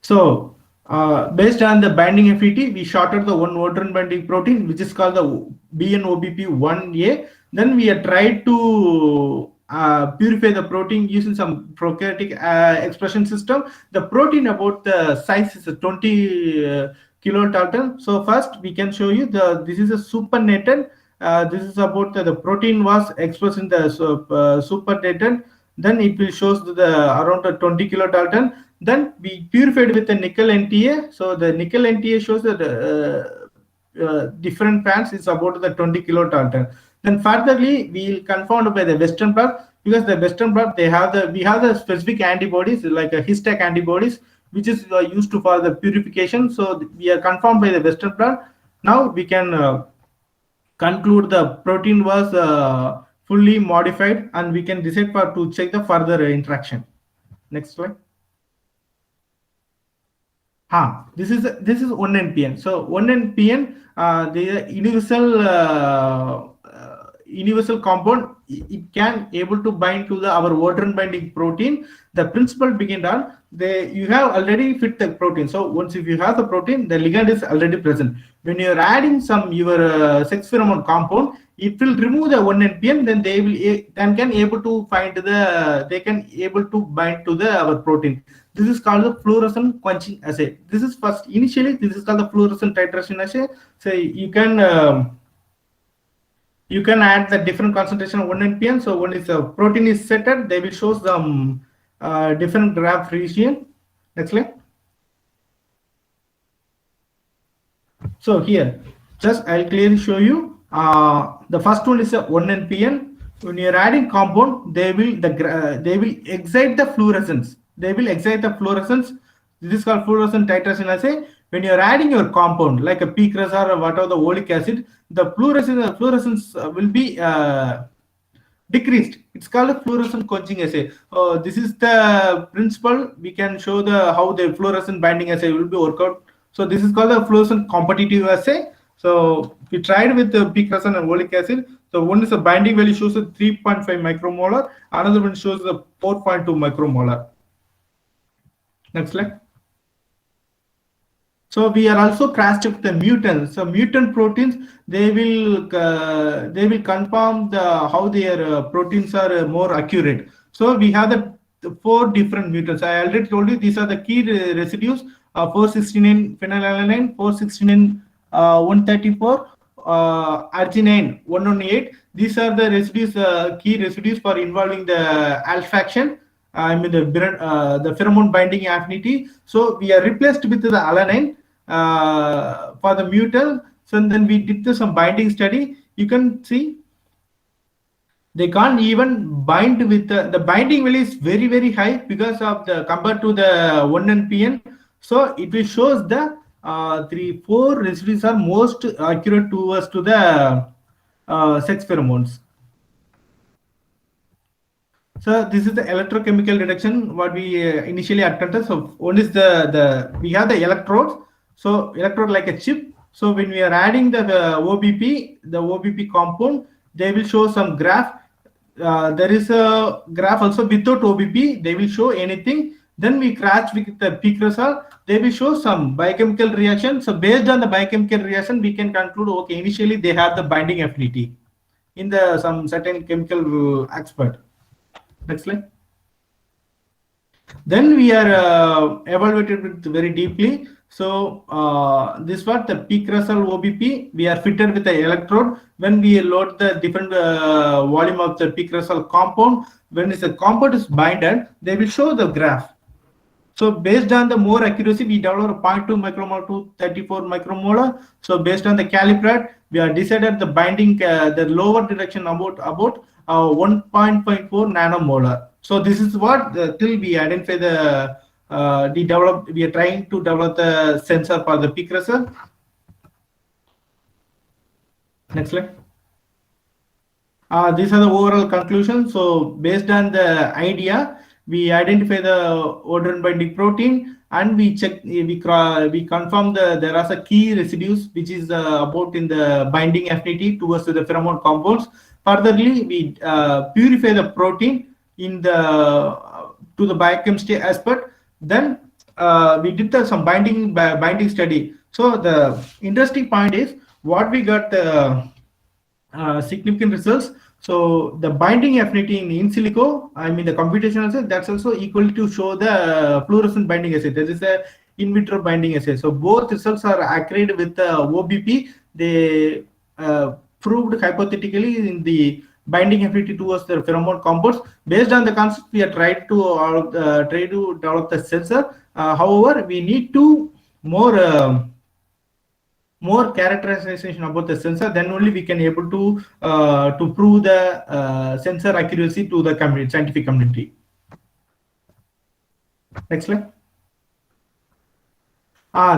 So based on the binding affinity, we shorted the one water binding protein, which is called the BNOBP1A. Then we have tried to purify the protein using some prokaryotic expression system. The protein about the size is 20 kilodalton. So first we can show you this is a supernatant. This is about the protein was expressed in the supernatant. Then it will shows around 20 kilodalton. Then we purified with the nickel NTA. So the nickel NTA shows that different bands is about the 20 kilodalton. Then furtherly we will confound by the Western blot, because the Western blot we have the specific antibodies like a histec antibodies, which is used for the purification. So we are confirmed by the Western blot. Now we can conclude the protein was fully modified, and we can decide to check the further interaction. Next slide. This is 1NPN. So 1NPN, the universal compound, it can able to bind to our water binding protein. The principle begin on you have already fit the protein. So once if you have the protein, the ligand is already present. When you are adding your sex pheromone compound, it will remove the 1NPN. Then they can able to bind to our protein. This is called the fluorescent quenching assay. This is initially this is called the fluorescent titration assay. So you can add the different concentration of 1NPN. So when it's a protein is setted, they will show some different graph region. Next slide. So here, just I'll clearly show you. The first one is a 1NPN. When you are adding compound, they will excite the fluorescence. They will excite the fluorescence. This is called fluorescent titration assay. When you are adding your compound like a picrosal or whatever the folic acid, the fluorescence will be decreased. It's called a fluorescent quenching assay. This is the principle. We can show how the fluorescent binding assay will be worked out. So this is called a fluorescent competitive assay. So we tried with the picrosal and folic acid. So one is the binding value shows a 3.5 micromolar. Another one shows a 4.2 micromolar. Next slide. So we are also cross-checked the mutants. So mutant proteins, they will confirm how their proteins are more accurate. So we have the 4 different mutants. I already told you these are the key residues: 469 phenylalanine, 469 134, arginine 118. These are the residues, key residues for involving the alfaction. The pheromone binding affinity. So we are replaced with the alanine for the mutant. So then we did some binding study. You can see they can't even bind with the binding value is very, very high because of compared to the 1NPN. So it will shows the 3-4 residues are most accurate towards to the sex pheromones. So this is the electrochemical reduction what we initially attempted. So one is we have the electrodes. So electrode like a chip. So when we are adding the OBP compound, they will show some graph. There is a graph also without OBP. They will show anything. Then we crash with the peak result. They will show some biochemical reaction. So based on the biochemical reaction, we can conclude, okay, initially they have the binding affinity in the some certain chemical expert. Next slide. Then we are evaluated with very deeply. So this was the peak result OBP. We are fitted with the electrode. When we load the different volume of the peak result compound, when the compound is binded, they will show the graph. So based on the more accuracy, we develop zero point 0.2 micromolar to 34 micromolar. So based on the calibrate, we are decided the binding, the lower direction about 1.54 nanomolar. So this is what till we identify we are trying to develop the sensor for the peak result. Next slide. These are the overall conclusions. So based on the idea, we identify the odorant binding protein, and we check, we confirm there are some key residues which is about in the binding affinity towards the pheromone compounds. Furtherly, we purify the protein in the to the biochemistry aspect. Then we did some binding study. So the interesting point is what we got. Significant results. So the binding affinity in silico, I mean the computational assay, that's also equal to show the fluorescent binding assay. That is a in vitro binding assay. So both results are accurate with the OBP. They proved hypothetically in the binding affinity towards the pheromone compounds. Based on the concept, we are try to develop the sensor. However, we need to more characterization about the sensor, then only we can able to prove the sensor accuracy to the community, scientific community. Next slide.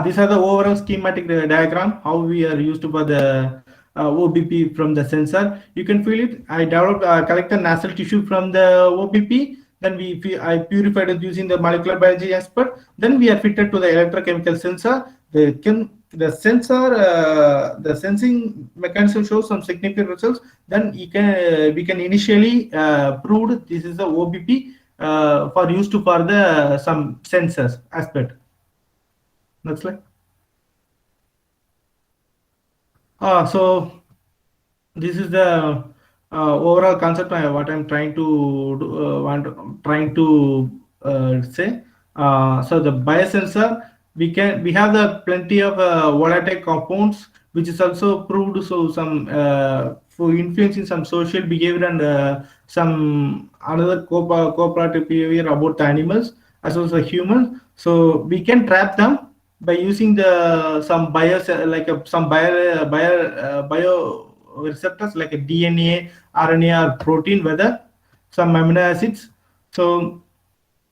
These are the overall schematic diagram, how we are used for the OBP from the sensor. You can feel it. I developed collect the nasal tissue from the OBP. Then I purified it using the molecular biology aspect. Then we are fitted to the electrochemical sensor. The sensor, the sensing mechanism shows some significant results. Then we can initially prove this is the OBP for used for the some sensors aspect. Next slide. So this is the overall concept what I'm trying to say. So the biosensor, we have the plenty of volatile compounds, which is also proved so some for influencing some social behavior and some another cooperative behavior about the animals as well as humans. So we can trap them by using the some bios like some bio receptors like a DNA, RNA, or protein, whether some amino acids. So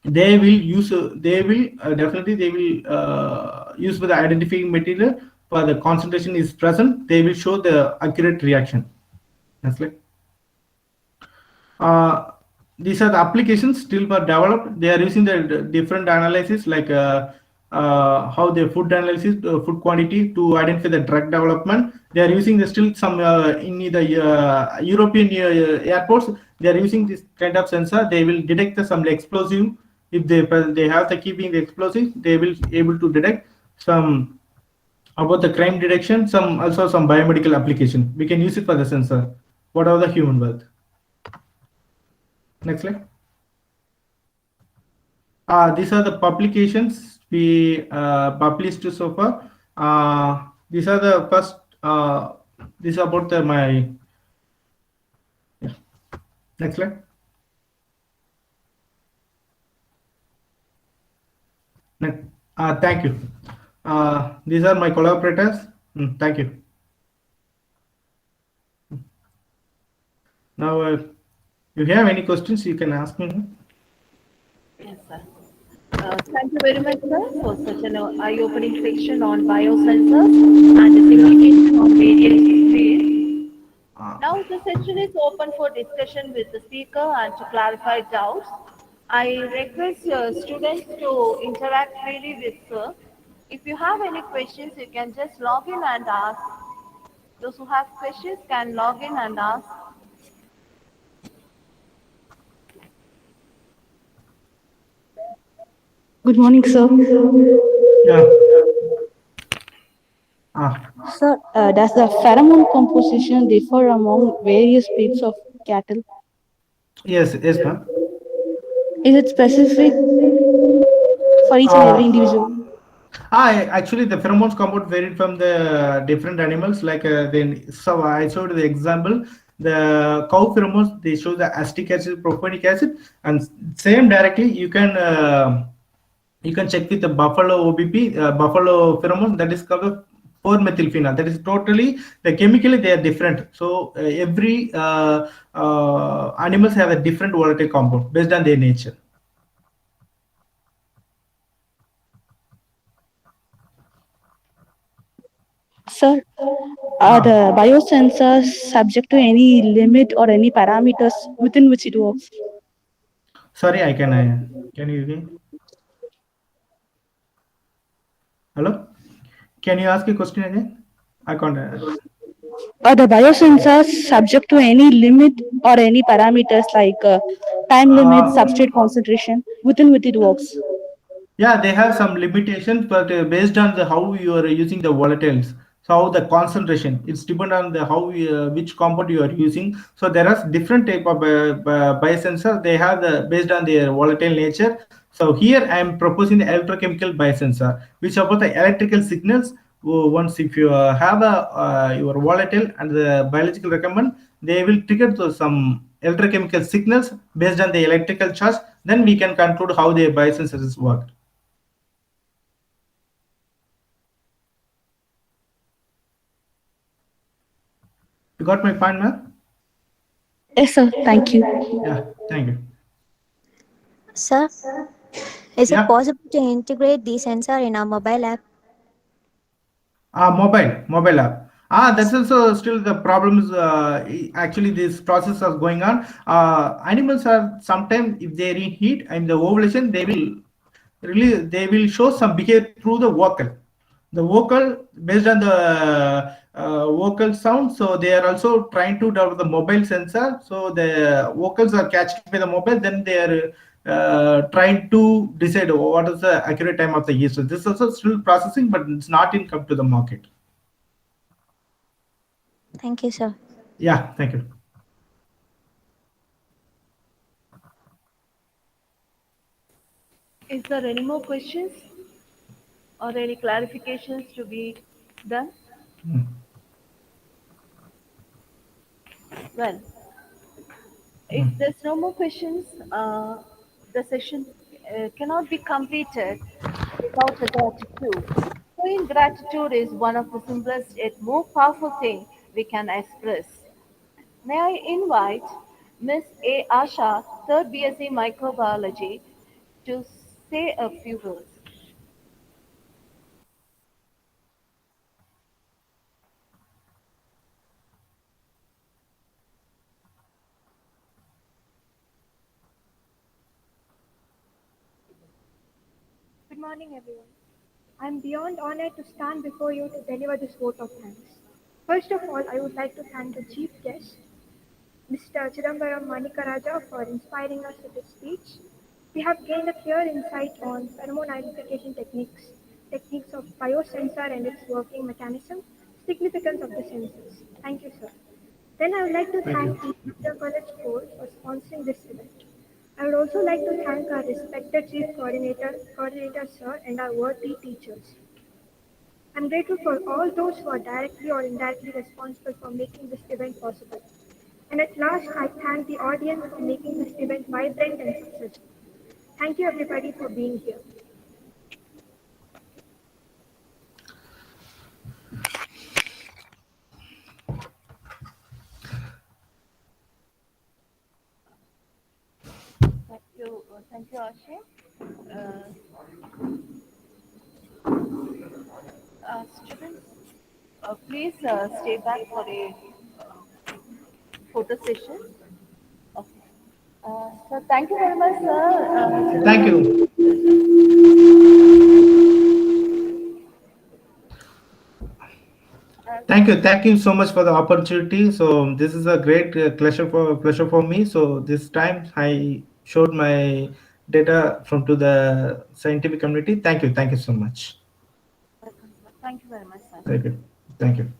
they will use definitely they will use for the identifying material for the concentration is present. They will show the accurate reaction. That's like these are the applications still were developed. They are using the different analysis like how the food analysis, food quantity to identify the drug development. They are using the still some in the European airports. They are using this kind of sensor. They will detect some explosive. If they have the keeping the explosive, they will able to detect some about the crime detection. Some also some biomedical application. We can use it for the sensor. Whatever the human world. Next slide. These are the publications we published so far. These are the first. This is about my. Yeah. Next slide. Next. Thank you. These are my collaborators. Thank you. Now, if you have any questions, you can ask me. Yes, sir. Thank you very much, sir, for such an eye-opening section on biosensors and its implication on various fields. Now the session is open for discussion with the speaker and to clarify doubts. I request students to interact freely with sir. If you have any questions, you can just log in and ask. Those who have questions can log in and ask. Good morning, sir. Yeah. Ah, Sir, does the pheromone composition differ among various breeds of cattle? yes, yes, ma'am. Is it specific for each and every Uh, individual? Actually, the pheromones compound varied from the different animals. Like then, so I showed the example. The cow pheromones they show the acetic acid, propionic acid, and same directly you can check with the buffalo OBP, buffalo pheromone that is called 4-methylphenol. That is totally the chemically they are different. So every animals have a different volatile compound based on their nature. Sir, are Ah, the biosensors subject to any limit or any parameters within which it works? sorry, can you hear me? Hello? Can you ask a question again? I can't. Are the biosensors subject to any limit or any parameters like time limit, Uh, substrate concentration within which it works? yeah, they have some limitations, but based on the how you are using the volatiles, so how the concentration, it's depend on the how which compound you are using. So there are different type of biosensor. They have the based on their volatile nature. So here I am proposing the electrochemical biosensor, which about the electrical signals. Once if you have a your volatile and the biological recommend, they will trigger to some electrochemical signals based on the electrical charge. Then we can conclude how the biosensor is worked. You got my point, ma'am? Yes, sir. Thank you. Yeah, thank you. Sir, is it Yeah, possible to integrate the sensor in our mobile app? mobile app. That's also still the problems. Actually, this process is going on. Animals are sometimes if they're in heat and the ovulation, they will show some behavior through the vocal. The vocal based on the vocal sound. So they are also trying to develop the mobile sensor. So the vocals are catched by the mobile. Then they are trying to decide what is the accurate time of the year. So this is also still processing, but it's not in come to the market. Thank you, sir. Yeah, thank you. Is there any more questions or any clarifications to be done? Well, if there's no more questions, the session cannot be completed without a gratitude. Showing gratitude is one of the simplest yet more powerful things we can express. May I invite Miss A. Asha, 3rd B.Sc Microbiology, to say a few words. Good morning, everyone. I'm beyond honored to stand before you to deliver this vote of thanks. First of all, I would like to thank the chief guest, Mr. Chidambaram Manikaraja, for inspiring us with his speech. We have gained a clear insight on pheromone identification techniques of biosensor and its working mechanism, significance of the sensors. Thank you, sir. Then I would like to Thank thank you. the Madura College board for sponsoring this event. I would also like to thank our respected Chief Coordinator Sir, and our worthy teachers. I'm grateful for all those who are directly or indirectly responsible for making this event possible. And at last, I thank the audience for making this event vibrant and successful. Thank you, everybody, for being here. Thank you, Ashe. Uh, Students, please stay back for a photo session. Okay. So thank you very much, sir. Thank you. Thank you so much for the opportunity. So this is a great pleasure for me. So this time I showed my data from to the scientific community. Thank you. Thank you so much. Thank you very much, sir. Very good. Thank you.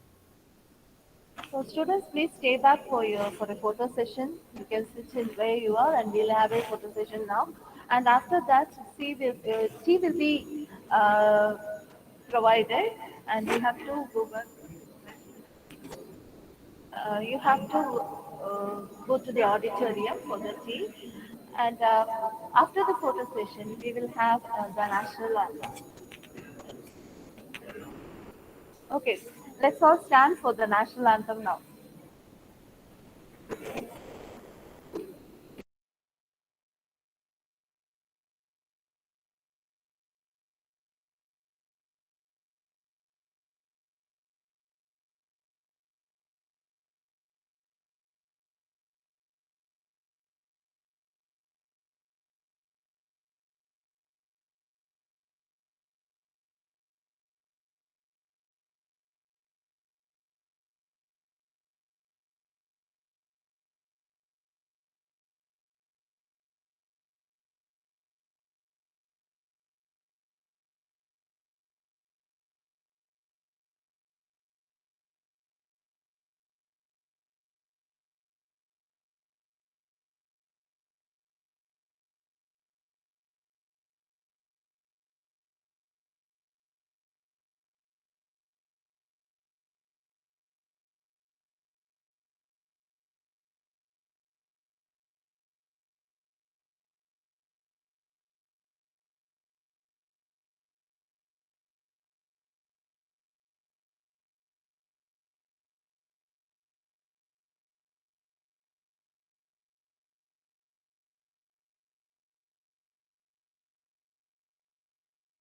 So students, please stay back for a photo session. You can sit in where you are, and we'll have a photo session now. And after that, tea will be provided, and you have to go back. You have to go to the auditorium for the tea. And after the photo session, we will have the national anthem. Okay, let's all stand for the national anthem now.